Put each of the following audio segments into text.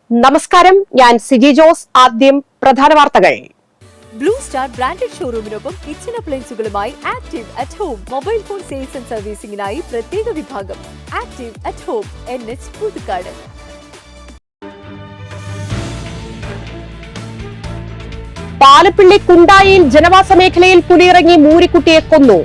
നമസ്കാരം, ഞാൻ സിജി ജോസ്. ആദ്യം പ്രധാന വാർത്തകൾ. ബ്ലൂ സ്റ്റാർ ബ്രാൻഡഡ് ഷോറൂമിനൊപ്പം കിച്ചൺ അപ്ലയൻസുകളുമായി Active at Home mobile phone sales and സർവീസിംഗിനായി പ്രത്യേക വിഭാഗം. Active at Home, NH Puthukkad. Palappilly കുണ്ടായിയിൽ ജനവാസ മേഖലയിൽ പുലിയിറങ്ങി മൂരിക്കുട്ടിയെ കൊന്നു.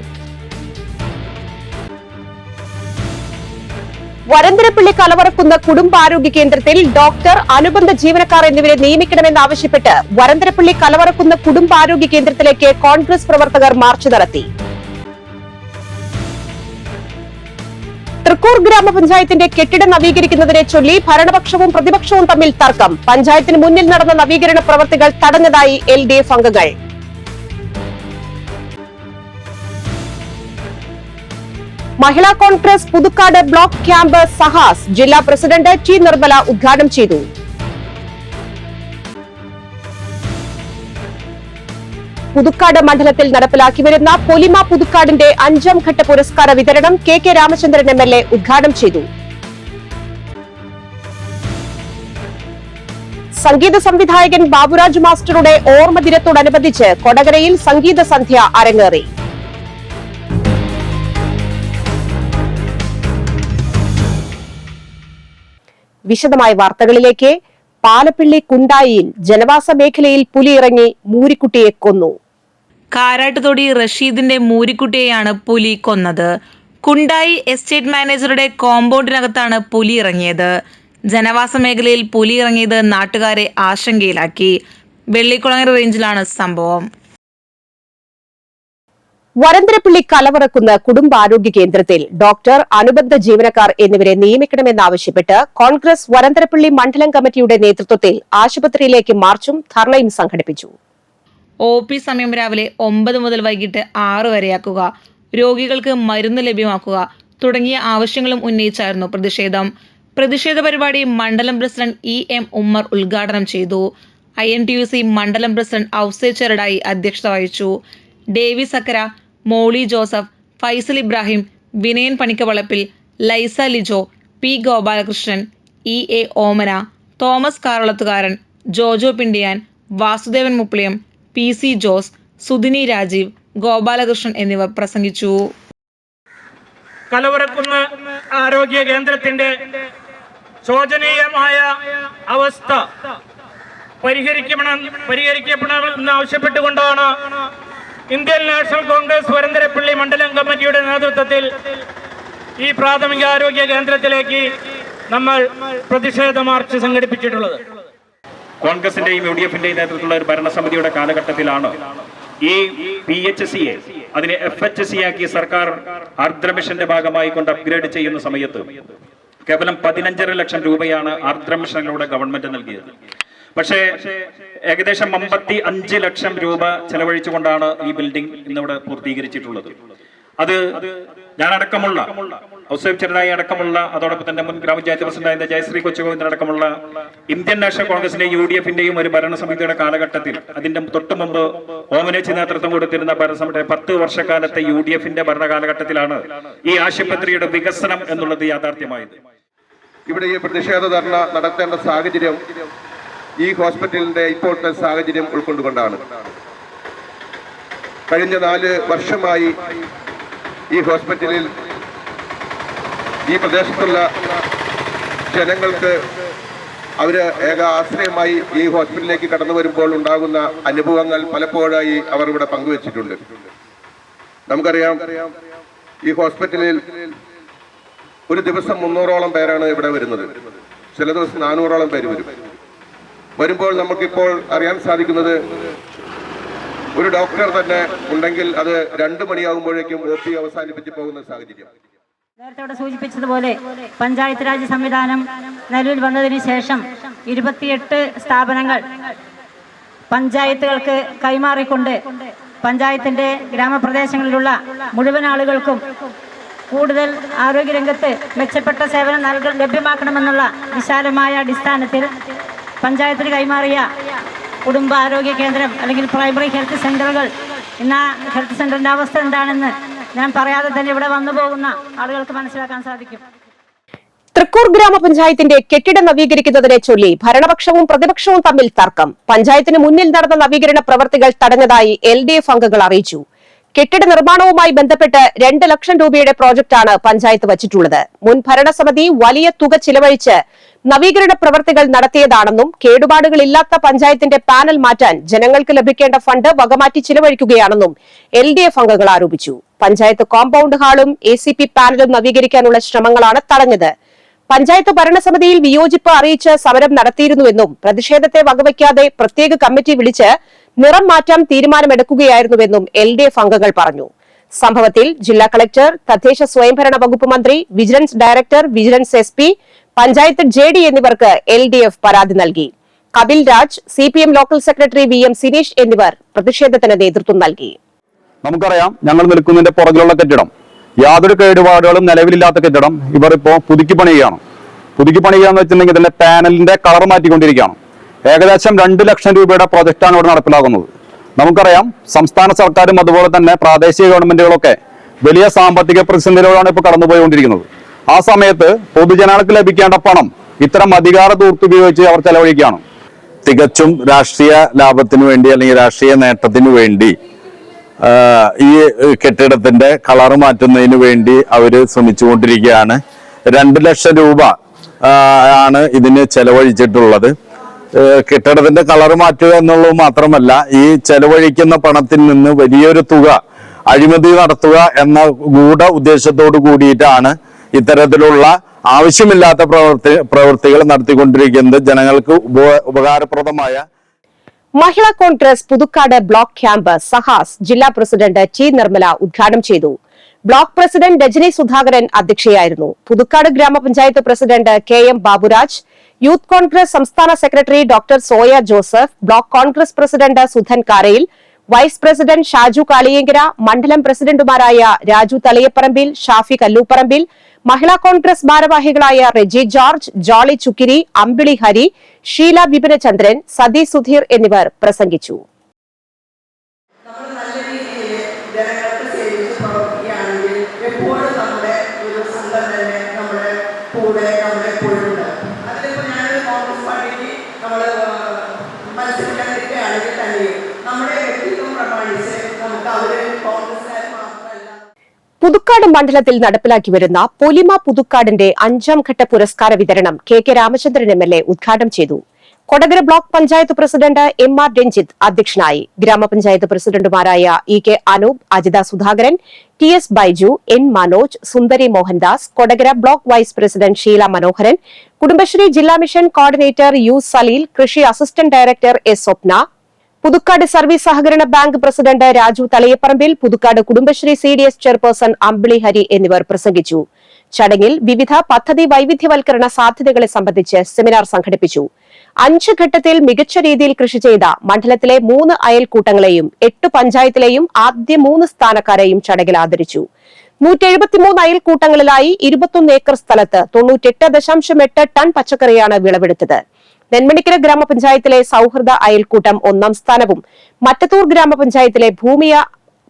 വരന്തരപ്പള്ളി കലവറക്കുന്ന കുടുംബാരോഗ്യ കേന്ദ്രത്തിൽ ഡോക്ടർ, അനുബന്ധ ജീവനക്കാർ എന്നിവരെ നിയമിക്കണമെന്നാവശ്യപ്പെട്ട് വരന്തരപ്പള്ളി കലവറക്കുന്ന കുടുംബാരോഗ്യ കേന്ദ്രത്തിലേക്ക് കോൺഗ്രസ് പ്രവർത്തകർ മാർച്ച് നടത്തി. തൃക്കൂർ ഗ്രാമപഞ്ചായത്തിന്റെ കെട്ടിടം നവീകരിക്കുന്നതിനെ ചൊല്ലി ഭരണപക്ഷവും പ്രതിപക്ഷവും തമ്മിൽ തർക്കം. പഞ്ചായത്തിന് മുന്നിൽ നടന്ന നവീകരണ പ്രവർത്തികൾ തടഞ്ഞതായി LDF അംഗങ്ങൾ. മഹിളാ കോൺഗ്രസ് പുതുക്കാട് ബ്ലോക്ക് ക്യാമ്പ് സഹാസ് ജില്ലാ പ്രസിഡന്റ് T. നിർമ്മല ഉദ്ഘാടനം ചെയ്തു. പുതുക്കാട് മണ്ഡലത്തിൽ നടപ്പിലാക്കി വരുന്ന പൊലിമ പുതുക്കാടിന്റെ 5ാം ഘട്ട പുരസ്കാര വിതരണം KK രാമചന്ദ്രൻ MLA ഉദ്ഘാടനം ചെയ്തു. സംഗീത സംവിധായകൻ ബാബുരാജ് മാസ്റ്ററുടെ ഓർമ്മ ദിനത്തോടനുബന്ധിച്ച് കൊടകരയിൽ സംഗീത സന്ധ്യ അരങ്ങേറി. വിശദമായ വാർത്തകളിലേക്ക്. പാലപ്പിള്ളി കുണ്ടായിയിൽ ജനവാസ മേഖലയിൽ പുലിയിറങ്ങി മൂരിക്കുട്ടിയെ കൊന്നു. കാരാട്ടുതൊടി റഷീദിന്റെ മൂരിക്കുട്ടിയെയാണ് പുലി കൊന്നത്. കുണ്ടായി എസ്റ്റേറ്റ് മാനേജറുടെ കോമ്പൗണ്ടിനകത്താണ് പുലി ഇറങ്ങിയത്. ജനവാസ മേഖലയിൽ പുലി ഇറങ്ങിയത് നാട്ടുകാരെ ആശങ്കയിലാക്കി. വെള്ളിക്കുളങ്ങര റേഞ്ചിലാണ് സംഭവം. വരന്തരപ്പള്ളി കലവറക്കുന്ന കുടുംബാരോഗ്യ കേന്ദ്രത്തിൽ ഡോക്ടർ, അനുബന്ധ ജീവനക്കാർ എന്നിവരെ നിയമിക്കണമെന്നാവശ്യപ്പെട്ട് കോൺഗ്രസ് വരന്തരപ്പള്ളി മണ്ഡലം കമ്മിറ്റിയുടെ നേതൃത്വത്തിൽ ആശുപത്രിയിലേക്ക് മാർച്ചും ധർണയും സംഘടിപ്പിച്ചു. OP സമയം രാവിലെ 9 മുതൽ വൈകിട്ട് 6 വരെയാക്കുക, രോഗികൾക്ക് മരുന്ന് ലഭ്യമാക്കുക തുടങ്ങിയ ആവശ്യങ്ങളും ഉന്നയിച്ചായിരുന്നു പ്രതിഷേധം. പ്രതിഷേധ പരിപാടി മണ്ഡലം പ്രസിഡന്റ് EM ഉമ്മർ ഉദ്ഘാടനം ചെയ്തു. INTUC മണ്ഡലം പ്രസിഡന്റ് ഔസേ ചെറുടായി അധ്യക്ഷത വഹിച്ചു. ഡേവിസ് അക്കര, മോളി ജോസഫ്, ഫൈസൽ ഇബ്രാഹിം, വിനയൻ പണിക്കവളപ്പിൽ, ലൈസ ലിജോ, P. ഗോപാലകൃഷ്ണൻ, EA ഓമന, തോമസ് കാറളത്തുകാരൻ, ജോജോ പിണ്ടിയാൻ, വാസുദേവൻ മുപ്ലിയം, PC ജോസ്, സുധിനി രാജീവ്, ഗോപാലകൃഷ്ണൻ എന്നിവർ പ്രസംഗിച്ചു. കലവറക്കുന്ന ആരോഗ്യ കേന്ദ്രത്തിന്റെ ശോചനീയമായ അവസ്ഥ പരിഹരിക്കണമെന്ന് ആവശ്യപ്പെട്ടുകൊണ്ടാണ് ഇന്ത്യൻ നാഷണൽ കോൺഗ്രസ് വരന്തരപ്പള്ളി മണ്ഡലം കമ്മിറ്റിയുടെ നേതൃത്വത്തിൽ ഈ പ്രാഥമിക ആരോഗ്യ കേന്ദ്രത്തിലേക്ക് നമ്മൾ പ്രതിഷേധ മാർച്ച് സംഘടിപ്പിച്ചിട്ടുള്ളത്. കോൺഗ്രസിന്റെയും UDFന്റെയും നേതൃത്വത്തിലുള്ള ഒരു ഭരണസമിതിയുടെ കാലഘട്ടത്തിലാണ് ഈ PHCയെ അതിനെ FHC ആക്കി സർക്കാർ ആർദ്ര മിഷന്റെ ഭാഗമായി കൊണ്ട് അപ്ഗ്രേഡ് ചെയ്യുന്ന സമയത്ത് കേവലം 15.5 ലക്ഷം രൂപയാണ് ആർദ്ര മിഷനിലൂടെ ഗവൺമെന്റ് നൽകിയത്. പക്ഷേ ഏകദേശം 55 ലക്ഷം രൂപ ചെലവഴിച്ചുകൊണ്ടാണ് ഈ ബിൽഡിംഗ് ഇന്നിവിടെ പൂർത്തീകരിച്ചിട്ടുള്ളത്. അത് ഞാനടക്കമുള്ള ഔസേഫ് ചെറുനായി അടക്കമുള്ള, അതോടൊപ്പം തന്നെ മുൻ ഗ്രാമപഞ്ചായത്ത് പ്രസിഡന്റായ ജയശ്രീ കൊച്ചുഗോവിന്ദൻ അടക്കമുള്ള ഇന്ത്യൻ നാഷണൽ കോൺഗ്രസിന്റെയും UDFന്റെയും ഒരു ഭരണസമിതിയുടെ കാലഘട്ടത്തിൽ, അതിന്റെ തൊട്ടു മുമ്പ് ഓമനേച്ചി നേതൃത്വം കൊടുത്തിരുന്ന ഭരണസമിതിയുടെ 10 വർഷക്കാലത്തെ UDFന്റെ ഭരണകാലഘട്ടത്തിലാണ് ഈ ആശുപത്രിയുടെ വികസനം എന്നുള്ളത് യാഥാർത്ഥ്യമായത്. ഇവിടെ ഈ പ്രതിഷേധ ധർണ നടത്തേണ്ട സാഹചര്യം ഈ ഹോസ്പിറ്റലിന്റെ ഇപ്പോഴത്തെ സാഹചര്യം ഉൾക്കൊണ്ടുകൊണ്ടാണ്. കഴിഞ്ഞ 4 വർഷമായി ഈ ഹോസ്പിറ്റലിൽ ഈ പ്രദേശത്തുള്ള ജനങ്ങൾക്ക് അവര് ഏക ആശ്രയമായി ഈ ഹോസ്പിറ്റലിലേക്ക് കടന്നു വരുമ്പോൾ ഉണ്ടാകുന്ന അനുഭവങ്ങൾ പലപ്പോഴായി അവർ ഇവിടെ പങ്കുവച്ചിട്ടുണ്ട്. നമുക്കറിയാം, ഈ ഹോസ്പിറ്റലിൽ ഒരു ദിവസം 300ഓളം പേരാണ് ഇവിടെ വരുന്നത്. ചില ദിവസം 400ഓളം പേര് വരുമ്പോൾ നമുക്കിപ്പോൾ അറിയാൻ സാധിക്കുന്നത്, ഒരു ഡോക്ടർ തന്നെ ഉണ്ടെങ്കിൽ അത് 2 മണിയാകുമ്പോഴേക്കും OP അവസാനിപ്പിച്ച് പോകുന്ന സാഹചര്യം. നേരത്തെ സൂചിപ്പിച്ചതുപോലെ പഞ്ചായത്ത് രാജ് സംവിധാനം നിലവിൽ വന്നതിന് ശേഷം 28 സ്ഥാപനങ്ങൾ പഞ്ചായത്തുകൾക്ക് കൈമാറിക്കൊണ്ട് പഞ്ചായത്തിന്റെ ഗ്രാമപ്രദേശങ്ങളിലുള്ള മുഴുവൻ ആളുകൾക്കും കൂടുതൽ ആരോഗ്യരംഗത്ത് മെച്ചപ്പെട്ട സേവനം ലഭ്യമാക്കണമെന്നുള്ള വിശാലമായ അടിസ്ഥാനത്തിൽ പഞ്ചായത്തിന് കൈമാറിയ കുടുംബാരോഗ്യ കേന്ദ്രം അല്ലെങ്കിൽ പ്രൈമറി ഹെൽത്ത് സെന്ററുകൾ ഇന്ന് ഹെൽത്ത് സെന്ററിന്റെ അവസ്ഥ എന്താണെന്ന് ഞാൻ പറയാതെ തന്നെ ഇവിടെ വന്നു പോകുന്ന ആളുകൾക്ക് മനസ്സിലാക്കാൻ സാധിക്കും. തൃക്കൂർ ഗ്രാമപഞ്ചായത്തിന്റെ കെട്ടിടം നവീകരിക്കുന്നതിനെ ചൊല്ലി ഭരണപക്ഷവും പ്രതിപക്ഷവും തമ്മിൽ തർക്കം. പഞ്ചായത്തിന് മുന്നിൽ നടന്ന നവീകരണ പ്രവർത്തികൾ തടഞ്ഞതായി LDF അംഗങ്ങൾ അറിയിച്ചു. കെട്ടിട നിർമ്മാണവുമായി ബന്ധപ്പെട്ട് 2 ലക്ഷം രൂപയുടെ പ്രോജക്ടാണ് പഞ്ചായത്ത് വച്ചിട്ടുള്ളത്. മുൻ ഭരണസമിതി വലിയ തുക ചിലവഴിച്ച് നവീകരണ പ്രവർത്തികൾ നടത്തിയതാണെന്നും കേടുപാടുകളില്ലാത്ത പഞ്ചായത്തിന്റെ പാനൽ മാറ്റാൻ ജനങ്ങൾക്ക് ലഭിക്കേണ്ട ഫണ്ട് വകമാറ്റി ചിലവഴിക്കുകയാണെന്നും LDF അംഗങ്ങൾ ആരോപിച്ചു. പഞ്ചായത്ത് കോമ്പൌണ്ട് ഹാളും ACP പാനലും നവീകരിക്കാനുള്ള ശ്രമങ്ങളാണ് തടഞ്ഞത്. പഞ്ചായത്ത് ഭരണസമിതിയിൽ വിയോജിപ്പ് അറിയിച്ച് സമരം നടത്തിയിരുന്നുവെന്നും പ്രതിഷേധത്തെ വകവയ്ക്കാതെ പ്രത്യേക കമ്മിറ്റി വിളിച്ച് നിറം മാറ്റാൻ തീരുമാനമെടുക്കുകയായിരുന്നുവെന്നും LDF അംഗങ്ങൾ പറഞ്ഞു. സംഭവത്തിൽ ജില്ലാ കളക്ടർ, തദ്ദേശ സ്വയംഭരണ വകുപ്പ് മന്ത്രി, vigilance director, vigilance SP, panchayat JD എന്നിവർക്ക് LDF പരാതി നൽകി. Kapil Raj, CPM local secretary VM Sineesh എന്നിവർ പ്രതിഷേധത്തിന് നേതൃത്വം നൽകി. നമുക്കറിയാം, ഞങ്ങൾ നിൽക്കുന്നതിന്റെ പുറകിലുള്ള കെട്ടിടം യാതൊരു കേടുപാടുകളും നിലവിലില്ലാത്ത കെട്ടിടം ഇവർ ഇപ്പോൾ പുതുക്കി പണിയുകയാണ്. പുതുക്കി പണിയുകയെന്ന് വെച്ചിട്ടുണ്ടെങ്കിൽ ഇതിന്റെ പാനലിന്റെ കളർ മാറ്റിക്കൊണ്ടിരിക്കുകയാണ്. ഏകദേശം 2 ലക്ഷം രൂപയുടെ പ്രോജക്റ്റാണ് ഇവിടെ നടപ്പിലാക്കുന്നത്. നമുക്കറിയാം, സംസ്ഥാന സർക്കാരും അതുപോലെ തന്നെ പ്രാദേശിക ഗവൺമെന്റുകളൊക്കെ വലിയ സാമ്പത്തിക പ്രതിസന്ധിയിലൂടെയാണ് ഇപ്പോൾ കടന്നുപോയിക്കൊണ്ടിരിക്കുന്നത്. ആ സമയത്ത് പൊതുജനങ്ങൾക്ക് ലഭിക്കേണ്ട പണം ഇത്തരം അധികാര ദൂർത്തുപയോഗിച്ച് അവർ ചെലവഴിക്കുകയാണ്. തികച്ചും രാഷ്ട്രീയ ലാഭത്തിനു വേണ്ടി അല്ലെങ്കിൽ രാഷ്ട്രീയ നേട്ടത്തിനു വേണ്ടി ഈ കെട്ടിടത്തിന്റെ കളർ മാറ്റുന്നതിന് വേണ്ടി അവര് ശ്രമിച്ചുകൊണ്ടിരിക്കുകയാണ്. 2 ലക്ഷം രൂപ ആണ് ഇതിന് ചെലവഴിച്ചിട്ടുള്ളത്. കെട്ടിടത്തിന്റെ കളർ മാറ്റുക എന്നുള്ളത് മാത്രമല്ല, ഈ ചെലവഴിക്കുന്ന പണത്തിൽ നിന്ന് വലിയൊരു തുക അഴിമതി നടത്തുക എന്ന ഗൂഢ ഉദ്ദേശത്തോടു കൂടിയിട്ടാണ് ഇത്തരത്തിലുള്ള ആവശ്യമില്ലാത്ത പ്രവൃത്തികൾ നടത്തിക്കൊണ്ടിരിക്കുന്നത്. ജനങ്ങൾക്ക് ഉപകാരപ്രദമായ മഹിളാ കോൺഗ്രസ് പുതുക്കാട് ബ്ലോക്ക് ക്യാമ്പ് സഹാസ് ജില്ലാ പ്രസിഡന്റ് T. നിർമ്മല ഉദ്ഘാടനം ചെയ്തു. ബ്ലോക്ക് പ്രസിഡന്റ് രജനി സുധാകരൻ അധ്യക്ഷയായിരുന്നു. പുതുക്കാട് ഗ്രാമപഞ്ചായത്ത് president KM Baburaj, youth Congress സംസ്ഥാന secretary doctor Soya Joseph, block Congress president Sudhan Karayil, vice president Shaju Kaliyankara, മണ്ഡലം പ്രസിഡന്റുമാരായ രാജു തളിയപ്പറമ്പിൽ, ഷാഫി കല്ലൂപ്പറമ്പിൽ, മഹിളാ കോൺഗ്രസ് ഭാരവാഹികളായ റെജി ജോർജ്, ജോളി ചുക്കിരി, അമ്പിളി ഹരി, ഷീല വിപിനചന്ദ്രൻ, സതി സുധീർ എന്നിവർ പ്രസംഗിച്ചു. പുതുക്കാട് മണ്ഡലത്തിൽ നടപ്പിലാക്കി വരുന്ന പൊലിമ പുതുക്കാടിന്റെ 5ാം ഘട്ട പുരസ്കാര വിതരണം KK രാമചന്ദ്രൻ MLA ഉദ്ഘാടനം ചെയ്തു. Kodakara block panchayat president MR Ranjith അധ്യക്ഷനായി. ഗ്രാമപഞ്ചായത്ത് പ്രസിഡന്റുമാരായ EK Anoop, Ajitha Sudhakaran, TS Baiju, N Manoj, Sundari Mohandas, Kodakara block vice president Sheela Manoharan, Kudumbashree ജില്ലാ മിഷൻ കോർഡിനേറ്റർ U സലീൽ, കൃഷി assistant director S Swapna, Puthukkad service സഹകരണ bank president Raju Thaliyaparambil, Puthukkad Kudumbashree CDS chairperson Ambili Hari എന്നിവർ പ്രസംഗിച്ചു. ചടങ്ങിൽ വിവിധ പദ്ധതി വൈവിധ്യവൽക്കരണ സാധ്യതകളെ സംബന്ധിച്ച് സെമിനാർ സംഘടിപ്പിച്ചു. 5 ഘട്ടത്തിൽ മികച്ച രീതിയിൽ കൃഷി ചെയ്ത മണ്ഡലത്തിലെ 3 അയൽക്കൂട്ടങ്ങളെയും 8 പഞ്ചായത്തിലെയും ആദ്യ 3 സ്ഥാനക്കാരെയും ചടങ്ങിൽ ആദരിച്ചു. 173 അയൽക്കൂട്ടങ്ങളിലായി 21 ഏക്കർ സ്ഥലത്ത് 98.8 ടൺ പച്ചക്കറിയാണ് വിളവെടുത്തത്. നെന്മണിക്കര ഗ്രാമപഞ്ചായത്തിലെ സൌഹൃദ അയൽക്കൂട്ടം 1ാം സ്ഥാനവും, മറ്റത്തൂർ ഗ്രാമപഞ്ചായത്തിലെ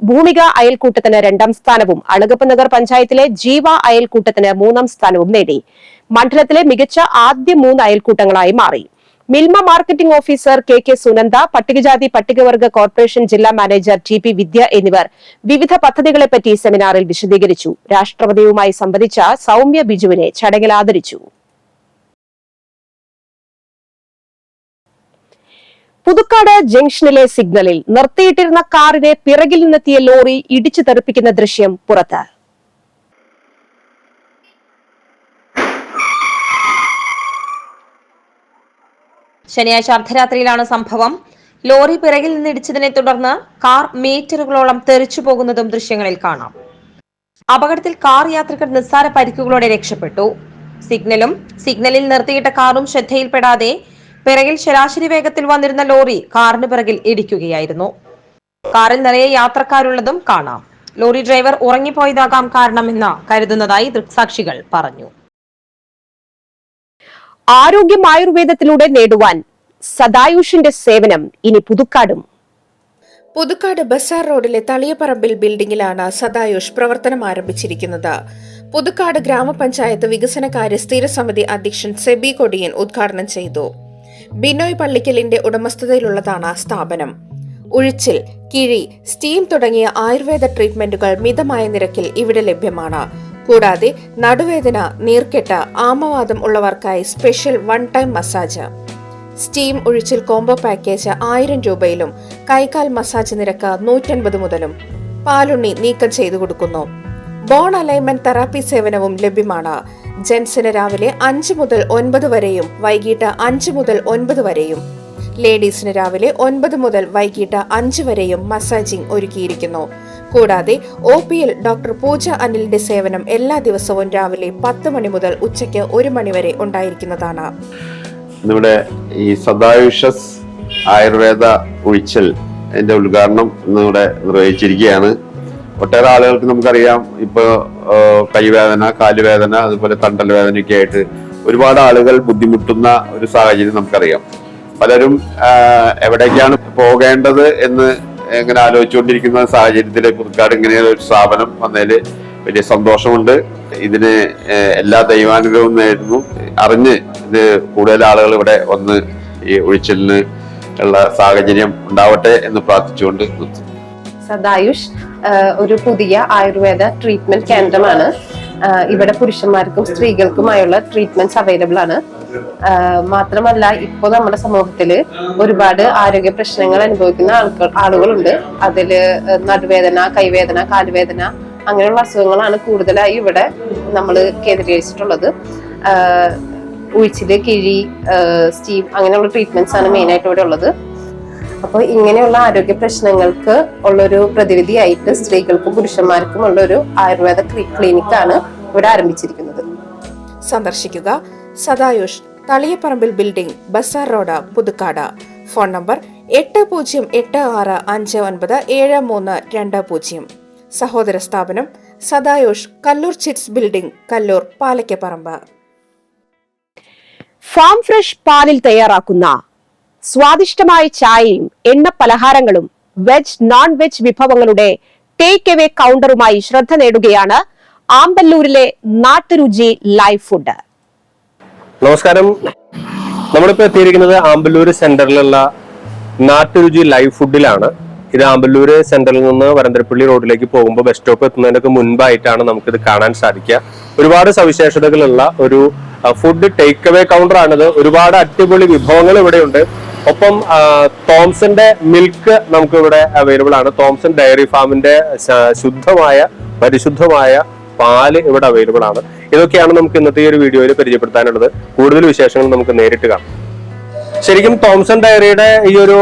ഭൂമിക അയൽക്കൂട്ടത്തിന് 2ാം സ്ഥാനവും, അളഗപ്പ നഗർ പഞ്ചായത്തിലെ ജീവ അയൽക്കൂട്ടത്തിന് 3ാം സ്ഥാനവും നേടി. മണ്ഡലത്തിലെ മികച്ച ആദ്യ 3 അയൽക്കൂട്ടങ്ങളായി മാറി. Milma marketing officer KK Sunanda, പട്ടികജാതി പട്ടികവർഗ കോർപ്പറേഷൻ ജില്ലാ മാനേജർ TP വിദ്യ എന്നിവർ വിവിധ പദ്ധതികളെപ്പറ്റി സെമിനാറിൽ വിശദീകരിച്ചു. രാഷ്ട്രപതിയുമായി സംവദിച്ച സൌമ്യ ബിജുവിനെ ചടങ്ങിൽ ആദരിച്ചു. പുതുക്കാട് ജംഗ്ഷനിലെ സിഗ്നലിൽ നിർത്തിയിട്ടിരുന്ന കാറിനെ പിറകിൽ നിന്നെത്തിയ ലോറി ഇടിച്ചു തെറിപ്പിക്കുന്ന ദൃശ്യം പുറത്ത്. ശനിയാഴ്ച അർദ്ധരാത്രിയിലാണ് സംഭവം. ലോറി പിറകിൽ നിന്ന് ഇടിച്ചതിനെ തുടർന്ന് കാർ മീറ്ററുകളോളം തെറിച്ചു പോകുന്നതും ദൃശ്യങ്ങളിൽ കാണാം. അപകടത്തിൽ കാർ യാത്രികർ നിസ്സാര പരിക്കുകളോടെ രക്ഷപ്പെട്ടു. സിഗ്നലിൽ നിർത്തിയിട്ട കാറും ശ്രദ്ധയിൽപ്പെടാതെ പിറകിൽ ശരാശരി വേഗത്തിൽ വന്നിരുന്ന ലോറി കാറിന് പിറകിൽ ഇടിക്കുകയായിരുന്നു. കാറിൽ നിറയെ യാത്രക്കാരുള്ളതും കാണാം. ലോറി ഡ്രൈവർ ഉറങ്ങിപ്പോയതാകാം കാരണമെന്ന് കരുതുന്നതായി ദൃക്സാക്ഷികൾ പറഞ്ഞു. ആരോഗ്യം ആയുർവേദത്തിലൂടെ നേടുവാൻ സദായുഷിന്റെ സേവനം ഇനി പുതുക്കാടും. പുതുക്കാട് ബസാർ റോഡിലെ തളിയപ്പറമ്പിൽ ബിൽഡിംഗിലാണ് സദായുഷ് പ്രവർത്തനം ആരംഭിച്ചിരിക്കുന്നത്. പുതുക്കാട് ഗ്രാമപഞ്ചായത്ത് വികസനകാര്യ സ്ഥിരസമിതി അധ്യക്ഷൻ സെബി കൊടിയൻ ഉദ്ഘാടനം ചെയ്തു. ബിനോയ് പള്ളിക്കലിന്റെ ഉടമസ്ഥതയിലുള്ളതാണ് സ്ഥാപനം. ഉഴിച്ചിൽ, കിഴി, സ്റ്റീം തുടങ്ങിയ ആയുർവേദ ട്രീറ്റ്മെന്റുകൾ മിതമായ നിരക്കിൽ ഇവിടെ ലഭ്യമാണ്. കൂടാതെ നടുവേദന, നീർക്കെട്ട്, ആമവാദം ഉള്ളവർക്കായി special one time massage. Steam ഉഴിച്ചിൽ കോംബോ പാക്കേജ് 1000 രൂപയിലും കൈകാൽ മസാജ് നിരക്ക് 150 മുതലും. പാലുണ്ണി നീക്കം ചെയ്തു കൊടുക്കുന്നു. ബോൺ അലൈൻമെന്റ് തെറാപ്പി സേവനവും ലഭ്യമാണ്. ജെൻസിന് രാവിലെ 5 മുതൽ 9 വരെയും വൈകിട്ട് 5 മുതൽ 9 വരെയും. ലേഡീസിന് രാവിലെ 9 മുതൽ വൈകിട്ട് 5 വരെയും മസാജിംഗ് ഒരുക്കിയിരിക്കുന്നു. കൂടാതെ OPയിൽ ഡോക്ടർ പൂജ അനിലിന്റെ സേവനം എല്ലാ ദിവസവും രാവിലെ 10 മണി മുതൽ ഉച്ചയ്ക്ക് 1 മണി വരെ ഉണ്ടായിരിക്കുന്നതാണ്. നമ്മുടെ ഈ സദായുഷസ് ആയുർവേദ ഉഴിച്ചൽ അതിന്റെ ഉദ്ഘാടനം ഇന്നിവിടെ നിർവഹിച്ചിരിക്കുകയാണ്. ഒട്ടേറെ ആളുകൾക്ക് നമുക്കറിയാം, ഇപ്പൊ കൈവേദന, കാലുവേദന, അതുപോലെ തണ്ടൽ വേദനയൊക്കെ ആയിട്ട് ഒരുപാട് ആളുകൾ ബുദ്ധിമുട്ടുന്ന ഒരു സാഹചര്യം നമുക്കറിയാം. പലരും എവിടേക്കാണ് പോകേണ്ടത് എന്ന് എങ്ങനെ ആലോചിച്ചുകൊണ്ടിരിക്കുന്ന സാഹചര്യത്തിൽ പുതുക്കാട് ഇങ്ങനെ ഒരു സ്ഥാപനം വന്നതിൽ വലിയ സന്തോഷമുണ്ട്. ഇതിന് എല്ലാ ദൈവാനുഗ്രഹവും നേരുന്നു. അറിഞ്ഞ് ഇത് കൂടുതൽ ആളുകൾ ഇവിടെ വന്ന് ഈ ഒഴിച്ചലിന് ഉള്ള സാഹചര്യം ഉണ്ടാവട്ടെ എന്ന് പ്രാർത്ഥിച്ചുകൊണ്ട് നിർത്തുന്നു. സദായുഷ് ഒരു പുതിയ ആയുർവേദ ട്രീറ്റ്മെന്റ് കേന്ദ്രമാണ്. ഇവിടെ പുരുഷന്മാർക്കും സ്ത്രീകൾക്കുമായുള്ള ട്രീറ്റ്മെന്റ്സ് അവൈലബിൾ ആണ്. മാത്രമല്ല, ഇപ്പോ നമ്മുടെ സമൂഹത്തില് ഒരുപാട് ആരോഗ്യ പ്രശ്നങ്ങൾ അനുഭവിക്കുന്ന ആളുകളുണ്ട്. അതില് നടുവേദന, കൈവേദന, കാലുവേദന അങ്ങനെയുള്ള അസുഖങ്ങളാണ് കൂടുതലായി ഇവിടെ നമ്മൾ കേന്ദ്രീകരിച്ചിട്ടുള്ളത്. ഉഴിച്ചില്, കിഴി, സ്റ്റീം അങ്ങനെയുള്ള ട്രീറ്റ്മെന്റ്സ് ആണ് മെയിൻ ആയിട്ട് ഇവിടെ ഉള്ളത്. അപ്പോൾ ഇങ്ങനെയുള്ള ആരോഗ്യ പ്രശ്നങ്ങൾക്ക് ഉള്ളൊരു പ്രതിവിധിയായിട്ട് സ്ത്രീകൾക്കും പുരുഷന്മാർക്കും ഉള്ള ഒരു ആയുർവേദ ക്ലിനിക്കാണ് ഇവിടെ ആരംഭിച്ചിരിക്കുന്നത്. സന്ദർശിക്കുക Sadayush, Thaliyaparambil building, Bazar road, Puthukkad. Phone number 8086597320. സഹോദര സ്ഥാപനം Sadayush, Kallur chits building, Kallur, Palakkaparambu. Farm fresh പാലിൽ തയ്യാറാക്കുന്ന സ്വാദിഷ്ടമായ ചായയും എണ്ണ പലഹാരങ്ങളും വെജ്, നോൺ വെജ് വിഭവങ്ങളുടെ ടേക്ക് എവേ കൗണ്ടറുമായി ശ്രദ്ധ നേടുകയാണ് ആമ്പല്ലൂരിലെ നാട്ടുരുചി ലൈവ് ഫുഡ്. നമസ്കാരം. നമ്മളിപ്പോ എത്തിയിരിക്കുന്നത് ആമ്പല്ലൂർ സെന്ററിലുള്ള നാട്ടുരുചി ലൈവ് ഫുഡിലാണ്. ഇത് ആമ്പല്ലൂർ സെന്ററിൽ നിന്ന് വരന്തരപ്പള്ളി റോഡിലേക്ക് പോകുമ്പോൾ ബസ് സ്റ്റോപ്പ് എത്തുന്നതിനൊക്കെ മുൻപായിട്ടാണ് നമുക്കിത് കാണാൻ സാധിക്കുക. ഒരുപാട് സവിശേഷതകളുള്ള ഒരു ഫുഡ് ടേക്ക് അവേ കൗണ്ടർ ആണിത്. ഒരുപാട് അടിപൊളി വിഭവങ്ങൾ ഇവിടെയുണ്ട്. ഒപ്പം തോംസന്റെ മിൽക്ക് നമുക്ക് ഇവിടെ അവൈലബിൾ ആണ്. തോംസൺ ഡയറി ഫാമിന്റെ ശുദ്ധമായ, പരിശുദ്ധമായ പാല് ഇവിടെ അവൈലബിൾ ആണ്. ഇതൊക്കെയാണ് നമുക്ക് ഇന്നത്തെ ഈ ഒരു വീഡിയോയിൽ പരിചയപ്പെടുത്താനുള്ളത്. കൂടുതൽ വിശേഷങ്ങൾ നമുക്ക് നേരിട്ട് കാണാം. ശരിക്കും തോംസൺ ഡയറിയുടെ ഈ ഒരു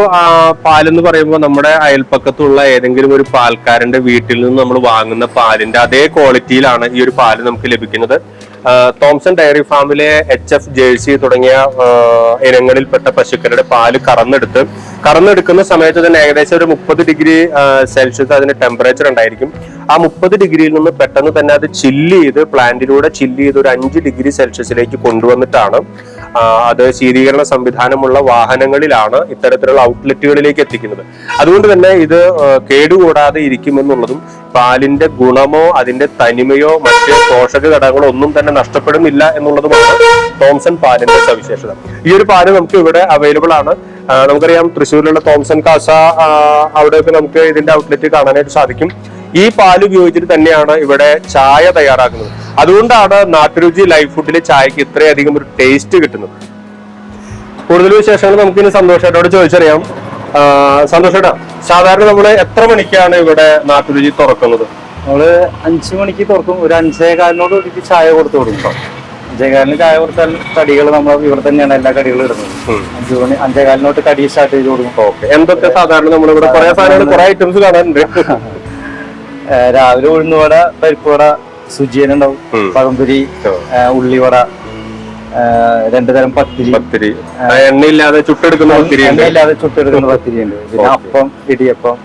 പാലെന്ന് പറയുമ്പോൾ നമ്മുടെ അയൽപ്പക്കത്തുള്ള ഏതെങ്കിലും ഒരു പാൽക്കാരന്റെ വീട്ടിൽ നിന്ന് നമ്മൾ വാങ്ങുന്ന പാലിന്റെ അതേ ക്വാളിറ്റിയിലാണ് ഈ ഒരു പാല് നമുക്ക് ലഭിക്കുന്നത്. തോംസൺ ഡയറി ഫാമിലെ HF ജേഴ്സി തുടങ്ങിയ ഇനങ്ങളിൽപ്പെട്ട പശുക്കളുടെ പാല് കറന്നെടുക്കുന്ന സമയത്ത് തന്നെ ഏകദേശം ഒരു 30 ഡിഗ്രി സെൽഷ്യസ് അതിന് ടെമ്പറേച്ചർ ഉണ്ടായിരിക്കും. ആ 30 ഡിഗ്രിയിൽ നിന്ന് പെട്ടെന്ന് തന്നെ അത് ചില്ല് ചെയ്ത് പ്ലാന്റിലൂടെ ചില്ല് ചെയ്ത് ഒരു 5 ഡിഗ്രി സെൽഷ്യസിലേക്ക് കൊണ്ടുവന്നിട്ടാണ് അത് ശീതീകരണ സംവിധാനമുള്ള വാഹനങ്ങളിലാണ് ഇത്തരത്തിലുള്ള ഔട്ട്ലെറ്റുകളിലേക്ക് എത്തിക്കുന്നത്. അതുകൊണ്ട് തന്നെ ഇത് കേടുകൂടാതെ ഇരിക്കുമെന്നുള്ളതും പാലിന്റെ ഗുണമോ അതിന്റെ തനിമയോ മറ്റ് പോഷക ഘടകങ്ങളോ ഒന്നും തന്നെ നഷ്ടപ്പെടുന്നില്ല എന്നുള്ളതുമാണ് തോംസൺ പാലിന്റെ സവിശേഷത. ഈ ഒരു പാല് നമുക്ക് ഇവിടെ അവൈലബിൾ ആണ്. നമുക്കറിയാം, തൃശ്ശൂരിലുള്ള തോംസൺ കാസ അവിടെയൊക്കെ നമുക്ക് ഇതിന്റെ ഔട്ട്ലെറ്റ് കാണാനായിട്ട് സാധിക്കും. ഈ പാല് ഉപയോഗിച്ചിട്ട് തന്നെയാണ് ഇവിടെ ചായ തയ്യാറാക്കുന്നത്. അതുകൊണ്ടാണ് നാട്ടുരുചി ലൈവ് ഫുഡിലെ ചായക്ക് ഇത്രയധികം ഒരു ടേസ്റ്റ് കിട്ടുന്നത്. കൂടുതൽ വിശേഷങ്ങൾ നമുക്ക് ഇനി സന്തോഷേട്ടോട് ചോദിച്ചറിയാം. സന്തോഷേട്ടാ, സാധാരണ നമ്മള് എത്ര മണിക്കാണ് ഇവിടെ നാട്ടുരുചി തുറക്കുന്നത്? നമ്മള് 5 മണിക്ക് തുറക്കും. ഒരു 5:15 ഒരിക്കൽ ചായ കൊടുത്തു കൊടുക്കും. 5:15 ചായ കൊടുത്താൽ കടികൾ നമ്മൾ ഇവിടെ തന്നെയാണ് എല്ലാ കടികളും ഇടുന്നത്. 5:15 കടി സ്റ്റാർട്ട് ചെയ്ത് കൊടുക്കും. ഓക്കെ. എന്തൊക്കെ സാധാരണ നമ്മളിവിടെ കുറെ സാധനങ്ങൾ, കുറെ ഐറ്റംസ് കാണാനുണ്ട്. രാവിലെ ഉഴുന്നുവട, പരിപ്പുവട, സുജിയൻ ഉണ്ടാവും, പഴംപൊരി, ഉള്ളിവട, 2 തരം പത്തിരി, എണ്ണയില്ലാതെ ചുട്ടെടുക്കുന്ന പത്തിരി ഉണ്ട്. പത്തിരി ഉണ്ട്. പിന്നെ അപ്പം, ഇടിയപ്പം,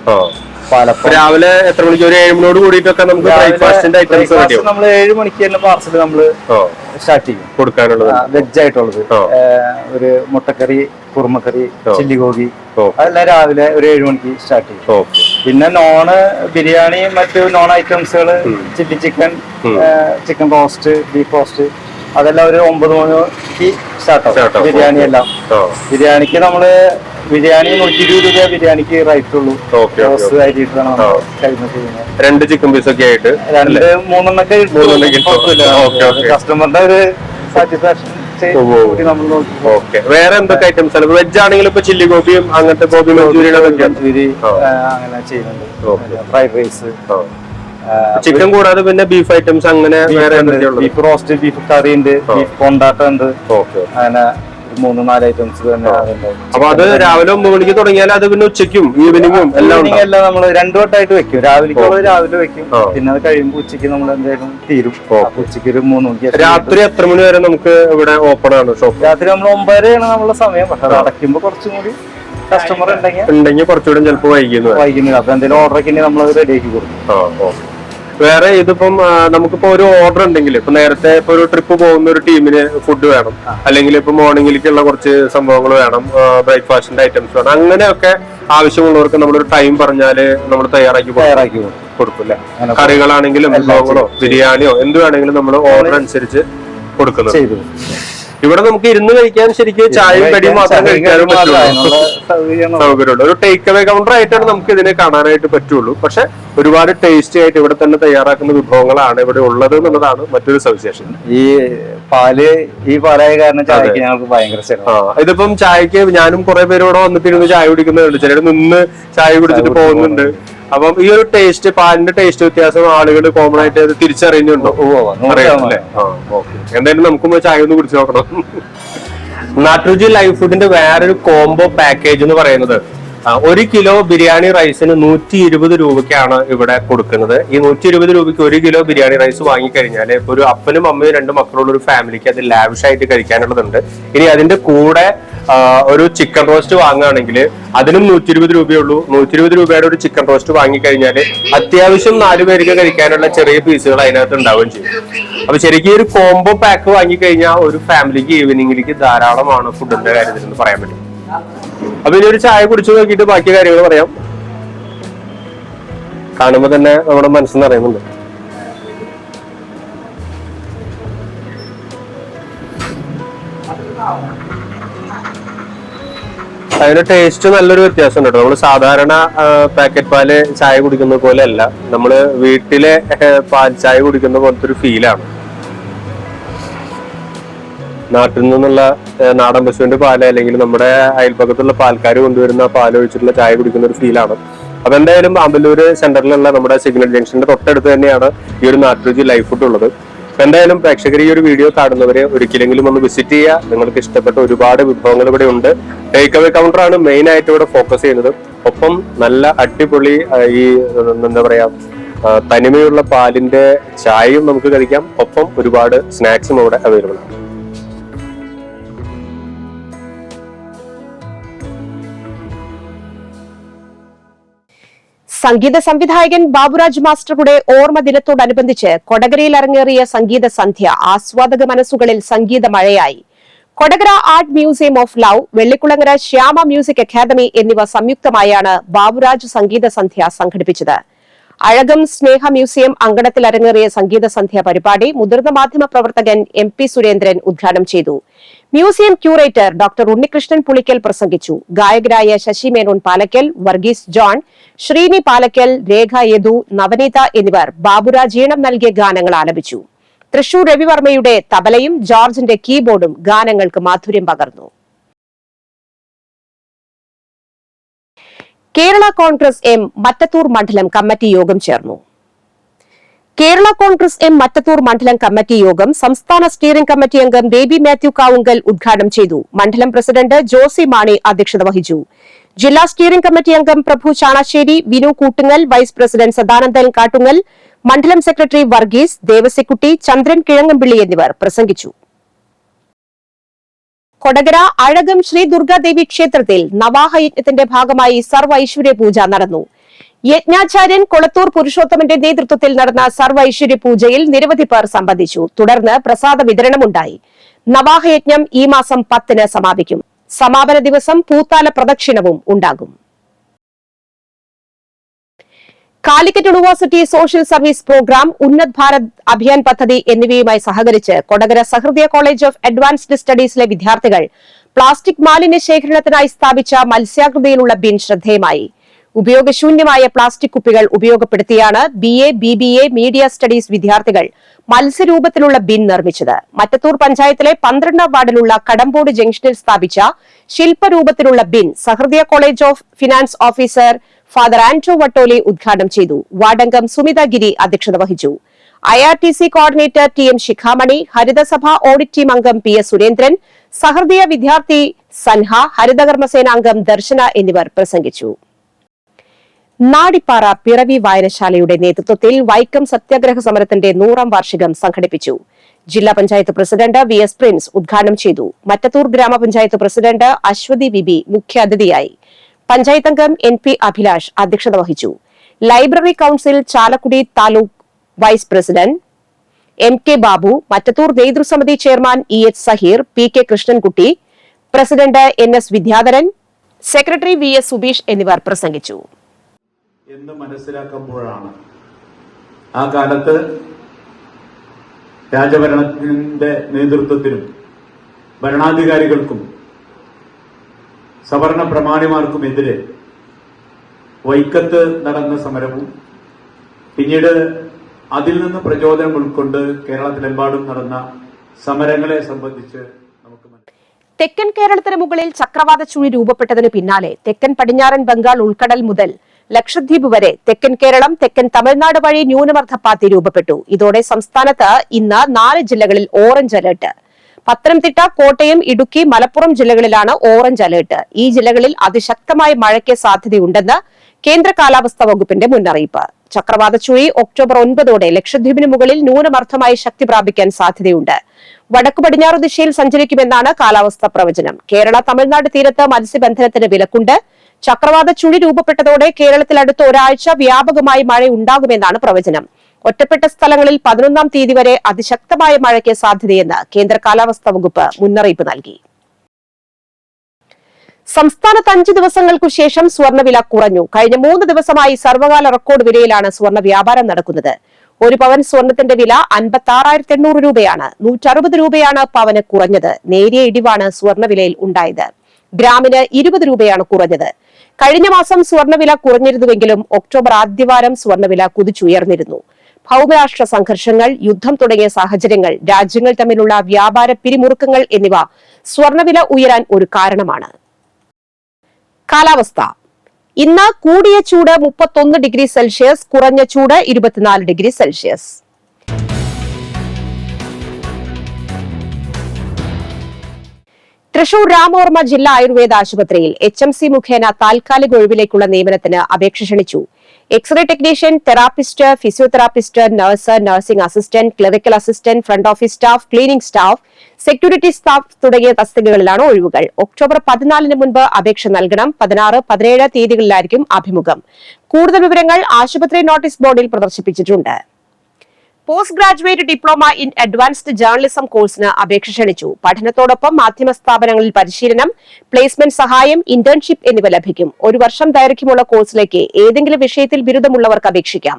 പാലപ്പം. രാവിലെ എത്ര മണിക്ക്? ഒരു 7 മണിയോട് കൂടിയിട്ടൊക്കെ നമുക്ക് ബ്രേക്ക്ഫാസ്റ്റിന്റെ ഐറ്റംസ് നമ്മൾ 7 മണിക്ക് തന്നെ പാർസൽ നമ്മള് സ്റ്റാർട്ട് ചെയ്യും കൊടുക്കാനുള്ളത്. വെജ് ആയിട്ടുള്ളത് ഒരു മുട്ടക്കറി, കുറുമക്കറി, ചില്ലി ഗോബി അതെല്ലാം രാവിലെ ഒരു 7 മണിക്ക് സ്റ്റാർട്ട് ചെയ്യും. പിന്നെ ബിരിയാണി, മറ്റു നോൺ ഐറ്റംസുകൾ, chilli chicken, chicken roast, beef roast അതെല്ലാം ഒരു 9 മണിക്ക് സ്റ്റാർട്ടാവും. ബിരിയാണി എല്ലാം. ബിരിയാണിക്ക് നമ്മള് ബിരിയാണി 120 രൂപ ബിരിയാണിക്ക് റേറ്റ് ഉള്ളൂ. രണ്ട് ചിക്കൻ പീസ് ഒക്കെ ആയിട്ട് 2-3 കസ്റ്റമറിന്റെ ഒരു സാറ്റിസ്ഫാക്ഷൻ. വേറെ എന്തൊക്കെ ഐറ്റംസ് ആണ്? വെജ് ആണെങ്കിൽ ഇപ്പൊ ചില്ലി ഗോപിയും അങ്ങനത്തെ ഗോപി മഞ്ചൂരിയൻ അങ്ങനെ ചെയ്യുന്നുണ്ട്. ഫ്രൈഡ് റൈസ്, ചിക്കൻ കൂടാതെ പിന്നെ ബീഫ് ഐറ്റംസ് അങ്ങനെ വേറെ ബീഫ് റോസ്റ്റ്, ബീഫ് കറി ഉണ്ട്, ബീഫ് കൊണ്ടാട്ട ഉണ്ട്. അങ്ങനെ 3-4 ഐറ്റംസ് തന്നെ. അപ്പൊ അത് രാവിലെ 9 മണിക്ക് തുടങ്ങിയാൽ അത് പിന്നെ ഉച്ചയ്ക്കും ഈവനിങ്ങും എല്ലാം നമ്മൾ 2 വട്ടമായിട്ട് വെക്കും. രാവിലെ വെക്കും, പിന്നെ അത് കഴിയുമ്പോൾ ഉച്ചയ്ക്ക് നമ്മൾ എന്തായാലും തീരും. ഉച്ചയ്ക്ക് ഒരു 3 മണിക്ക്. രാത്രി എത്ര മണി വരെ നമുക്ക് ഇവിടെ ഓപ്പൺ ആണ് ഷോപ്പ്? രാത്രി നമ്മൾ 9:30 നമ്മളെ സമയം. പക്ഷെ അത് അടയ്ക്കുമ്പോൾ കുറച്ചും കൂടി കസ്റ്റമർ ഉണ്ടെങ്കിൽ കുറച്ചുകൂടെ ചിലപ്പോൾ വൈകുന്നു. അപ്പൊ എന്തെങ്കിലും ഓർഡറൊക്കെ നമ്മൾ അത് റെഡി ആക്കി കൊടുക്കും. വേറെ ഇതിപ്പം നമുക്കിപ്പോ ഒരു ഓർഡർ ഉണ്ടെങ്കിൽ ഇപ്പൊ നേരത്തെ ഇപ്പൊ ഒരു ട്രിപ്പ് പോകുന്ന ഒരു ടീമിന് ഫുഡ് വേണം, അല്ലെങ്കിൽ ഇപ്പൊ മോർണിംഗിലേക്കുള്ള കുറച്ച് സംഭവങ്ങൾ വേണം, ബ്രേക്ക്ഫാസ്റ്റിന്റെ ഐറ്റംസ് വേണം, അങ്ങനെയൊക്കെ ആവശ്യമുള്ളവർക്ക് നമ്മളൊരു ടൈം പറഞ്ഞാല് നമ്മൾ തയ്യാറാക്കി കൊടുക്കും അല്ലെ? കറികളാണെങ്കിലും വിഭവങ്ങളോ ബിരിയാണിയോ എന്ത് വേണമെങ്കിലും നമ്മൾ ഓർഡർ അനുസരിച്ച് കൊടുക്കുന്നത്. ഇവിടെ നമുക്ക് ഇരുന്ന് കഴിക്കാൻ ശരിക്കും ചായയും കടിയും മാത്രം കഴിക്കാനും പറ്റുള്ളൂ. സൗകര്യമുള്ള ഒരു ടേക്ക് അവേ കൗണ്ടർ ആയിട്ടാണ് നമുക്ക് ഇതിനെ കാണാനായിട്ട് പറ്റുള്ളൂ. പക്ഷെ ഒരുപാട് ടേസ്റ്റി ആയിട്ട് ഇവിടെ തന്നെ തയ്യാറാക്കുന്ന വിഭവങ്ങളാണ് ഇവിടെ ഉള്ളത് എന്നുള്ളതാണ് മറ്റൊരു സവിശേഷത. ഈ പാലായ കാരണം ചായക്ക് ഞങ്ങൾക്ക് ഭയങ്കര ഇതിപ്പം ചായക്ക് ഞാനും കുറെ പേര് ഇവിടെ വന്നിട്ടിരുന്ന് ചായ കുടിക്കുന്നുണ്ട്, ചിലർ നിന്ന് ചായ കുടിച്ചിട്ട് പോകുന്നുണ്ട്. അപ്പം ഈ ഒരു ടേസ്റ്റ്, പാലിന്റെ ടേസ്റ്റ് വ്യത്യാസം ആളുകൾ കോമൺ ആയിട്ട് അത് തിരിച്ചറിയുന്നുണ്ടോ? അറിയാമല്ലേ? എന്തായാലും നമുക്കും ചായ ഒന്ന് കുടിച്ചു നോക്കണം. നാട്ടുരുചി ലൈഫ് ഫുഡിന്റെ വേറൊരു കോംബോ പാക്കേജ് എന്ന് പറയുന്നത് 1 കിലോ ബിരിയാണി റൈസിന് 120 രൂപയ്ക്കാണ് ഇവിടെ കൊടുക്കുന്നത്. ഈ 120 രൂപയ്ക്ക് 1 കിലോ ബിരിയാണി റൈസ് വാങ്ങിക്കഴിഞ്ഞാൽ ഇപ്പൊ ഒരു അപ്പനും അമ്മയും 2 മക്കളുള്ള ഒരു ഫാമിലിക്ക് അത് ലാവിഷായിട്ട് കഴിക്കാനുള്ളതുണ്ട്. ഇനി അതിന്റെ കൂടെ ഒരു ചിക്കൻ റോസ്റ്റ് വാങ്ങുകയാണെങ്കിൽ അതിനും 120 രൂപയുള്ളൂ. 120 രൂപയുടെ ഒരു ചിക്കൻ റോസ്റ്റ് വാങ്ങിക്കഴിഞ്ഞാൽ അത്യാവശ്യം 4 പേർക്ക് കഴിക്കാനുള്ള ചെറിയ പീസുകൾ അതിനകത്ത് ഉണ്ടാവുകയും ചെയ്യും. അപ്പൊ ശരിക്കും ഒരു കോംബോ പാക്ക് വാങ്ങിക്കഴിഞ്ഞാൽ ഒരു ഫാമിലിക്ക് ഈവനിങ്ങിലേക്ക് ധാരാളമാണ് ഫുഡിന്റെ കാര്യത്തിൽ എന്ന് പറയാൻ പറ്റും. അപ്പൊ ഇനി ഒരു ചായ കുടിച്ചു നോക്കിയിട്ട് ബാക്കി കാര്യങ്ങൾ പറയാം. കാണുമ്പോ തന്നെ നമ്മുടെ മനസ്സിൽ അറിയുന്നുണ്ട്. അതിന്റെ ടേസ്റ്റ് നല്ലൊരു വ്യത്യാസം ഉണ്ട് കേട്ടോ. നമ്മള് സാധാരണ പാക്കറ്റ് പാല് ചായ കുടിക്കുന്ന പോലെ അല്ല, നമ്മള് വീട്ടിലെ പാൽ ചായ കുടിക്കുന്ന പോലത്തെ ഒരു ഫീലാണ്. നാട്ടിൽ നിന്നുള്ള നാടൻ പശുവിന്റെ പാല് അല്ലെങ്കിൽ നമ്മുടെ അയൽപ്പക്കത്തുള്ള പാൽക്കാർ കൊണ്ടുവരുന്ന പാൽ ഒഴിച്ചിട്ടുള്ള ചായ കുടിക്കുന്ന ഒരു ഫീലാണ്. അപ്പൊ എന്തായാലും ആമ്പല്ലൂര് സെന്ററിലുള്ള നമ്മുടെ സിഗ്നൽ ജംഗ്ഷന്റെ തൊട്ടടുത്ത് തന്നെയാണ് ഈ ഒരു നാട്ടുരുചി ലൈഫ് ഫുഡ് ഉള്ളത്. അപ്പൊ എന്തായാലും പ്രേക്ഷകർ ഈ ഒരു വീഡിയോ കാണുന്നവരെ ഒരിക്കലെങ്കിലും ഒന്ന് വിസിറ്റ് ചെയ്യുക. നിങ്ങൾക്ക് ഇഷ്ടപ്പെട്ട ഒരുപാട് വിഭവങ്ങൾ ഇവിടെ ഉണ്ട്. ടേക്ക് അവേ കൗണ്ടർ ആണ് മെയിൻ ആയിട്ട് ഇവിടെ ഫോക്കസ് ചെയ്യുന്നത്. ഒപ്പം നല്ല അടിപൊളി ഈ എന്താ പറയാ തനിമയുള്ള പാലിന്റെ ചായയും നമുക്ക് കഴിക്കാം. ഒപ്പം ഒരുപാട് സ്നാക്സും ഇവിടെ അവൈലബിൾ ആണ്. സംഗീത സംവിധായകൻ ബാബുരാജ് മാസ്റ്ററുടെ ഓർമ്മ ദിനത്തോടനുബന്ധിച്ച് കൊടകരയിൽ അരങ്ങേറിയ സംഗീത സന്ധ്യ ആസ്വാദക മനസ്സുകളിൽ സംഗീത മഴയായി. Kodakara Art Museum of Love, Vellikulangara Shyama Music Academy എന്നിവ സംയുക്തമായാണ് ബാബുരാജ് സംഗീത സന്ധ്യ സംഘടിപ്പിച്ചത്. അഴകം സ്നേഹ മ്യൂസിയം അങ്കണത്തിൽ അരങ്ങേറിയ സംഗീത സന്ധ്യ പരിപാടി മുതിർന്ന മാധ്യമ പ്രവർത്തകൻ MP സുരേന്ദ്രൻ ഉദ്ഘാടനം ചെയ്തു. Museum curator doctor Unnikrishnan Pulickal പ്രസംഗിച്ചു. ഗായകരായ ശശി മേനോൻ പാലക്കൽ, വർഗീസ് ജോൺ, ശ്രീനി പാലക്കൽ, രേഖ യദു, നവനീത എന്നിവർ ബാബുരാജ് ഈണം നൽകിയ ഗാനങ്ങൾ ആലപിച്ചു. തൃശൂർ രവിവർമ്മയുടെ തബലയും ജോർജിന്റെ കീബോർഡും ഗാനങ്ങൾക്ക് മാധുര്യം പകർന്നു. കേരള കോൺഗ്രസ് എം മറ്റത്തൂർ മണ്ഡലം കമ്മിറ്റി യോഗം ചേർന്നു. കേരള കോൺഗ്രസ് എം മറ്റത്തൂർ മണ്ഡലം കമ്മിറ്റി യോഗം സംസ്ഥാന സ്റ്റിയറിംഗ് കമ്മിറ്റി അംഗം ബേബി മാത്യു കാവുങ്കൽ ഉദ്ഘാടനം ചെയ്തു. മണ്ഡലം പ്രസിഡന്റ് ജോസി മാണി അധ്യക്ഷത വഹിച്ചു. ജില്ലാ സ്റ്റിയറിംഗ് കമ്മിറ്റി അംഗം പ്രഭു ചാണശ്ശേരി, വിനു കൂട്ടുങ്ങൽ, വൈസ് പ്രസിഡന്റ് സദാനന്ദൻ കാട്ടുങ്ങൽ, മണ്ഡലം സെക്രട്ടറി വർഗീസ്, ദേവസിക്കുട്ടി, ചന്ദ്രൻ കിഴങ്ങമ്പിള്ളി എന്നിവർ പ്രസംഗിച്ചു. കൊടകര അഴകം ശ്രീ ദുർഗാദേവി ക്ഷേത്രത്തിൽ നവാഹ യജ്ഞത്തിന്റെ ഭാഗമായി സർവ്വ ഐശ്വര്യ പൂജ നടന്നു. യജ്ഞാചാര്യൻ കൊളത്തൂർ പുരുഷോത്തമന്റെ നേതൃത്വത്തിൽ നടന്ന സർവൈശ്വര്യ പൂജയിൽ നിരവധി പേർ സംബന്ധിച്ചു. തുടർന്ന് പ്രസാദ വിതരണമുണ്ടായി. നവാഹയജ്ഞം ഈ മാസം 10-ന് സമാപിക്കും. സമാപന ദിവസം പൂത്താല പ്രദക്ഷിണവും ഉണ്ടാകും. Calicut University social service programme, Unnat Bharat Abhiyan പദ്ധതി എന്നിവയുമായി സഹകരിച്ച് Kodakara Sahrudaya college of advanced സ്റ്റഡീസിലെ വിദ്യാർത്ഥികൾ പ്ലാസ്റ്റിക് മാലിന്യ ശേഖരണത്തിനായി സ്ഥാപിച്ച മത്സ്യാകൃതിയിലുള്ള ബിൻ ശ്രദ്ധേയമായി. ഉപയോഗശൂന്യമായ പ്ലാസ്റ്റിക് കുപ്പികൾ ഉപയോഗപ്പെടുത്തിയാണ് BA, BBA മീഡിയ സ്റ്റഡീസ് വിദ്യാർത്ഥികൾ മത്സ്യരൂപത്തിലുള്ള ബിൻ നിർമ്മിച്ചത്. മറ്റത്തൂർ പഞ്ചായത്തിലെ 12ാം വാർഡിലുള്ള കടമ്പോട് ജംഗ്ഷനിൽ സ്ഥാപിച്ച ശില്പരൂപത്തിലുള്ള bin Sahrudaya college of finance officer father Anto Vattoli ഉദ്ഘാടനം ചെയ്തു. വാർഡംഗം സുമിത ഗിരി അധ്യക്ഷത വഹിച്ചു. IRTC കോർഡിനേറ്റർ TM ശിഖാമണി, ഹരിതസഭ ഓഡിറ്റ് ടീം അംഗം PS സുരേന്ദ്രൻ, സഹൃദയ വിദ്യാർത്ഥി സൻഹ, ഹരിതകർമ്മസേന അംഗം ദർശന എന്നിവർ പ്രസംഗിച്ചു. നാടിപ്പാറ പിറവി വായനശാലയുടെ നേതൃത്വത്തിൽ വൈക്കം സത്യാഗ്രഹ സമരത്തിന്റെ 100ാം വാർഷികം സംഘടിപ്പിച്ചു. ജില്ലാ പഞ്ചായത്ത് പ്രസിഡന്റ് VS പ്രിൻസ് ഉദ്ഘാടനം ചെയ്തു. മറ്റത്തൂർ ഗ്രാമപഞ്ചായത്ത് പ്രസിഡന്റ് അശ്വതി വിബി മുഖ്യാതിഥിയായി. പഞ്ചായത്ത് അംഗം NP അഭിലാഷ് അധ്യക്ഷത വഹിച്ചു. Library council Chalakudy taluk vice president MK Babu, Mattathur നേതൃസമിതി chairman EH Saheer, PK Krishnankutty, president NS Vidyadharan, secretary VS Subeesh എന്നിവർ പ്രസംഗിച്ചു. എന്ന് മനസ്സിലാക്കുമ്പോഴാണ് ആ കാലത്ത് രാജഭരണത്തിന്റെ നേതൃത്വത്തിനും ഭരണാധികാരികൾക്കും സവർണ പ്രമാണിമാർക്കുമെതിരെ വൈക്കത്ത് നടന്ന സമരവും പിന്നീട് അതിൽ നിന്ന് പ്രചോദനം ഉൾക്കൊണ്ട് കേരളത്തിലെമ്പാടും നടന്ന സമരങ്ങളെ സംബന്ധിച്ച് നമുക്ക് തെക്കൻ കേരളത്തിന് മുകളിൽ ചക്രവാത ചുഴി രൂപപ്പെട്ടതിന് പിന്നാലെ തെക്കൻ പടിഞ്ഞാറൻ ബംഗാൾ ഉൾക്കടൽ മുതൽ ലക്ഷദ്വീപ് വരെ തെക്കൻ കേരളം, തെക്കൻ തമിഴ്നാട് വഴി ന്യൂനമർദ്ദപാത്തി രൂപപ്പെട്ടു. ഇതോടെ സംസ്ഥാനത്ത് ഇന്ന് 4 ജില്ലകളിൽ ഓറഞ്ച് അലർട്ട്. പത്തനംതിട്ട, കോട്ടയം, ഇടുക്കി, മലപ്പുറം ജില്ലകളിലാണ് ഓറഞ്ച് അലർട്ട്. ഈ ജില്ലകളിൽ അതിശക്തമായ മഴയ്ക്ക് സാധ്യതയുണ്ടെന്ന് കേന്ദ്ര കാലാവസ്ഥാ വകുപ്പിന്റെ മുന്നറിയിപ്പ്. ചക്രവാത ചുഴി ഒക്ടോബർ 9ഓടെ ലക്ഷദ്വീപിന് മുകളിൽ ന്യൂനമർദ്ദമായി ശക്തി പ്രാപിക്കാൻ സാധ്യതയുണ്ട്. വടക്കു പടിഞ്ഞാറ് ദിശയിൽ സഞ്ചരിക്കുമെന്നാണ് കാലാവസ്ഥാ പ്രവചനം. കേരള, തമിഴ്നാട് തീരത്ത് മത്സ്യബന്ധനത്തിന് വിലക്കുണ്ട്. ചക്രവാത ചുഴി രൂപപ്പെട്ടതോടെ കേരളത്തിൽ അടുത്ത ഒരാഴ്ച വ്യാപകമായി മഴ ഉണ്ടാകുമെന്നാണ് പ്രവചനം. ഒറ്റപ്പെട്ട സ്ഥലങ്ങളിൽ 11-ാം തീയതി വരെ അതിശക്തമായ മഴയ്ക്ക് സാധ്യതയെന്ന് കേന്ദ്ര കാലാവസ്ഥാ വകുപ്പ് മുന്നറിയിപ്പ് നൽകി. സംസ്ഥാനത്ത് 5 ദിവസങ്ങൾക്കു ശേഷം സ്വർണ്ണവില കുറഞ്ഞു. കഴിഞ്ഞ 3 ദിവസമായി സർവകാല റെക്കോർഡ് വിലയിലാണ് സ്വർണ്ണ വ്യാപാരം നടക്കുന്നത്. 1 പവൻ സ്വർണത്തിന്റെ വില 56,800 രൂപയാണ്. 160 രൂപയാണ് പവന് കുറഞ്ഞത്. നേരിയ ഇടിവാണ് സ്വർണ്ണവിലയിൽ ഉണ്ടായത്. ഗ്രാമിന് 20 രൂപയാണ് കുറഞ്ഞത്. കഴിഞ്ഞ മാസം സ്വർണ്ണവില കുറഞ്ഞിരുന്നുവെങ്കിലും ഒക്ടോബർ ആദ്യവാരം സ്വർണ്ണവില കുതിച്ചുയർന്നിരുന്നു. ഭൗമരാഷ്ട്ര സംഘർഷങ്ങൾ, യുദ്ധം തുടങ്ങിയ സാഹചര്യങ്ങൾ, രാജ്യങ്ങൾ തമ്മിലുള്ള വ്യാപാര പിരിമുറുക്കങ്ങൾ എന്നിവ സ്വർണ്ണവില ഉയരാൻ ഒരു കാരണമാണ്. കാലാവസ്ഥ. ഇന്ന് കൂടിയ ചൂട് 31 ഡിഗ്രി സെൽഷ്യസ്, കുറഞ്ഞ ചൂട് 24 ഡിഗ്രി സെൽഷ്യസ്. തൃശൂർ രാമവർമ്മ ജില്ലാ ആയുർവേദ ആശുപത്രിയിൽ HMC മുഖേന താൽക്കാലിക ഒഴിവിലേക്കുള്ള നിയമനത്തിന് അപേക്ഷ ക്ഷണിച്ചു. X-ray technician, therapist, physiotherapist, nurse, nursing assistant, clerical assistant, front office staff, cleaning staff, security staff തുടങ്ങിയ തസ്തികകളിലാണ് ഒഴിവുകൾ. ഒക്ടോബർ 14-ന് മുൻപ് അപേക്ഷ നൽകണം. 16, 17 തീയതികളിലായിരിക്കും അഭിമുഖം. കൂടുതൽ വിവരങ്ങൾ ആശുപത്രി നോട്ടീസ് ബോർഡിൽ പ്രദർശിപ്പിച്ചിട്ടുണ്ട്. Post graduate diploma in advanced journalism കോഴ്സിന് അപേക്ഷ ക്ഷണിച്ചു. പഠനത്തോടൊപ്പം മാധ്യമ സ്ഥാപനങ്ങളിൽ പരിശീലനം, പ്ലേസ്മെന്റ് സഹായം, ഇന്റേൺഷിപ്പ് എന്നിവ ലഭിക്കും. 1 വർഷം ദൈർഘ്യമുള്ള കോഴ്സിലേക്ക് ഏതെങ്കിലും വിഷയത്തിൽ ബിരുദമുള്ളവർക്ക് അപേക്ഷിക്കാം.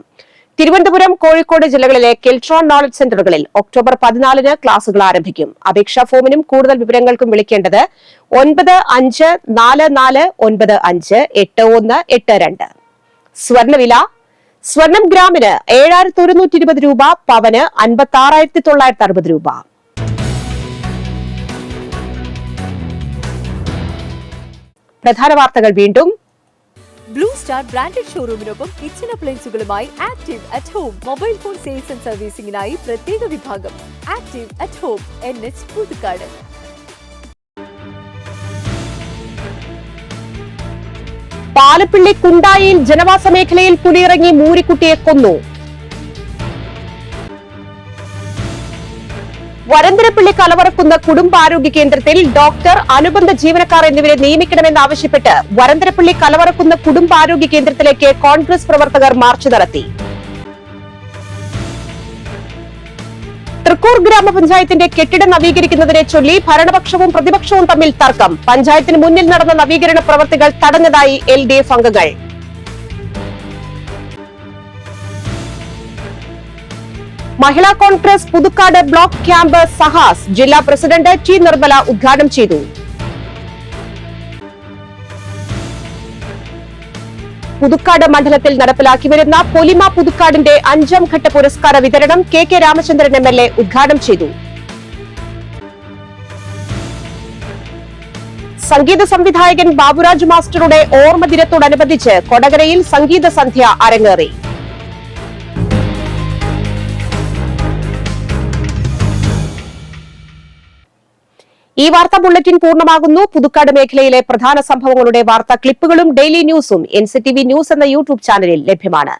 തിരുവനന്തപുരം, കോഴിക്കോട് ജില്ലകളിലെ കെൽട്രോൺ നോളജ് സെന്ററുകളിൽ ഒക്ടോബർ 14-ന് ക്ലാസുകൾ ആരംഭിക്കും. അപേക്ഷാ ഫോമിനും കൂടുതൽ വിവരങ്ങൾക്കും വിളിക്കേണ്ടത് 9594958182. സ്വർണ്ണവില. സ്വർണം ഗ്രാമിന് 7120 രൂപ, പവന് 56,960 രൂപ. പ്രധാന വാർത്തകൾ വീണ്ടും. ബ്ലൂ സ്റ്റാർ ബ്രാൻഡഡ് ഷോറൂമിനൊപ്പം കിച്ചൺ അപ്ലയൻസുകളുമായി Active at Home mobile phone sales and സർവീസിംഗിനായി പ്രത്യേക വിഭാഗം. Active at Home, NH Puthukkad. Palappilly കുണ്ടായിയിൽ ജനവാസ മേഖലയിൽ പുലിയിറങ്ങി മൂരിക്കുട്ടിയെ കൊന്നു. വരന്തരപ്പള്ളി കലവറക്കുന്ന കുടുംബാരോഗ്യ കേന്ദ്രത്തിൽ ഡോക്ടർ, അനുബന്ധ ജീവനക്കാർ എന്നിവരെ നിയമിക്കണമെന്നാവശ്യപ്പെട്ട് വരന്തരപ്പള്ളി കലവറക്കുന്ന കുടുംബാരോഗ്യ കേന്ദ്രത്തിലേക്ക് കോൺഗ്രസ് പ്രവർത്തകർ മാർച്ച് നടത്തി. തൃക്കൂർ ഗ്രാമപഞ്ചായത്തിന്റെ കെട്ടിടം നവീകരിക്കുന്നതിനെ ചൊല്ലി ഭരണപക്ഷവും പ്രതിപക്ഷവും തമ്മിൽ തർക്കം. പഞ്ചായത്തിന് മുന്നിൽ നടന്ന നവീകരണ പ്രവർത്തികൾ തടഞ്ഞതായി LDF അംഗങ്ങൾ. മഹിളാ കോൺഗ്രസ് പുതുക്കാട് ബ്ലോക്ക് ക്യാമ്പ് സഹാസ് ജില്ലാ പ്രസിഡന്റ് T. നിർമ്മല ഉദ്ഘാടനം ചെയ്തു. പുതുക്കാട് മണ്ഡലത്തിൽ നടപ്പിലാക്കി വരുന്ന പൊലിമ പുതുക്കാടിന്റെ 5ാം ഘട്ട പുരസ്കാര വിതരണം KK രാമചന്ദ്രൻ MLA ഉദ്ഘാടനം ചെയ്തു. സംഗീത സംവിധായകൻ ബാബുരാജ് മാസ്റ്ററുടെ ഓർമ്മ ദിനത്തോടനുബന്ധിച്ച് കൊടകരയിൽ സംഗീത സന്ധ്യ അരങ്ങേറി. ഈ വാർത്താ ബുള്ളറ്റിൻ പൂർണ്ണമാകുന്നു. പുതുക്കാട് മേഖലയിലെ പ്രധാന സംഭവങ്ങളുടെ വാർത്താ ക്ലിപ്പുകളും ഡെയിലി ന്യൂസും NCTV ന്യൂസ് എന്ന യൂട്യൂബ് ചാനലിൽ ലഭ്യമാണ്.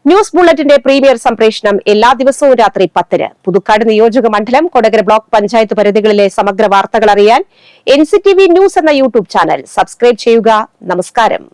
ന്യൂസ് ബുള്ളറ്റിന്റെ പ്രീമിയർ സംപ്രേഷണം എല്ലാ ദിവസവും രാത്രി 10-ന്. പുതുക്കാട് നിയോജക മണ്ഡലം, കൊടകര ബ്ലോക്ക് പഞ്ചായത്ത് പരിധികളിലെ സമഗ്ര വാർത്തകൾ അറിയാൻ NCTV ന്യൂസ് എന്ന യൂട്യൂബ് ചാനൽ സബ്സ്ക്രൈബ് ചെയ്യുക. നമസ്കാരം.